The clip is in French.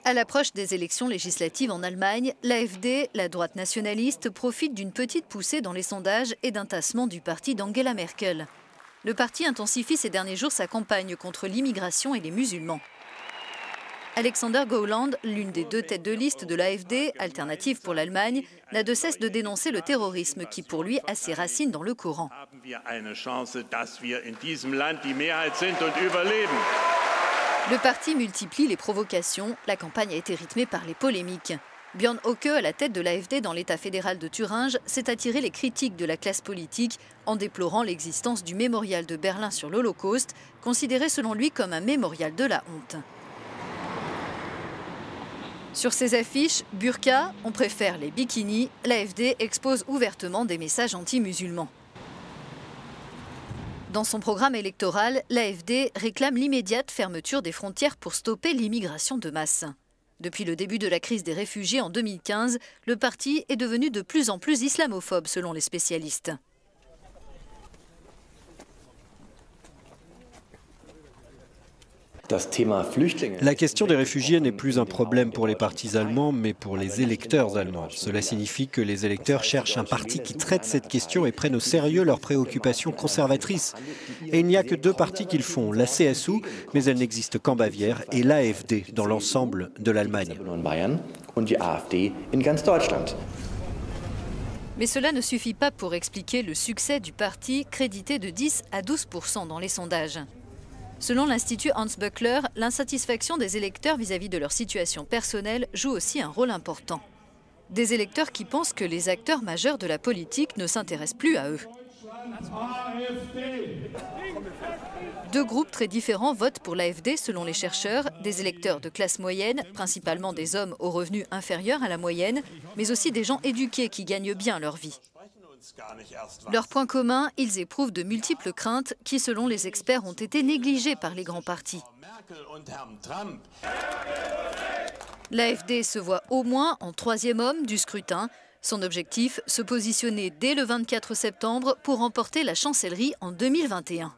À l'approche des élections législatives en Allemagne, l'AfD, la droite nationaliste, profite d'une petite poussée dans les sondages et d'un tassement du parti d'Angela Merkel. Le parti intensifie ces derniers jours sa campagne contre l'immigration et les musulmans. Alexander Gauland, l'une des deux têtes de liste de l'AfD, Alternative pour l'Allemagne, n'a de cesse de dénoncer le terrorisme qui, pour lui, a ses racines dans le Coran. Le parti multiplie les provocations. La campagne a été rythmée par les polémiques. Björn Höcke, à la tête de l'AfD dans l'État fédéral de Thuringe, s'est attiré les critiques de la classe politique en déplorant l'existence du mémorial de Berlin sur l'Holocauste, considéré selon lui comme un mémorial de la honte. Sur ses affiches, burqa, on préfère les bikinis, l'AfD expose ouvertement des messages anti-musulmans. Dans son programme électoral, l'AfD réclame l'immédiate fermeture des frontières pour stopper l'immigration de masse. Depuis le début de la crise des réfugiés en 2015, le parti est devenu de plus en plus islamophobe selon les spécialistes. La question des réfugiés n'est plus un problème pour les partis allemands, mais pour les électeurs allemands. Cela signifie que les électeurs cherchent un parti qui traite cette question et prenne au sérieux leurs préoccupations conservatrices. Et il n'y a que deux partis qui le font, la CSU, mais elle n'existe qu'en Bavière, et l'AfD dans l'ensemble de l'Allemagne. Mais cela ne suffit pas pour expliquer le succès du parti, crédité de 10 à 12% dans les sondages. Selon l'Institut Hans Böckler, l'insatisfaction des électeurs vis-à-vis de leur situation personnelle joue aussi un rôle important. Des électeurs qui pensent que les acteurs majeurs de la politique ne s'intéressent plus à eux. Deux groupes très différents votent pour l'AfD selon les chercheurs, des électeurs de classe moyenne, principalement des hommes aux revenus inférieurs à la moyenne, mais aussi des gens éduqués qui gagnent bien leur vie. Leur point commun, ils éprouvent de multiples craintes qui, selon les experts, ont été négligées par les grands partis. L'AfD se voit au moins en troisième homme du scrutin. Son objectif, se positionner dès le 24 septembre pour remporter la chancellerie en 2021.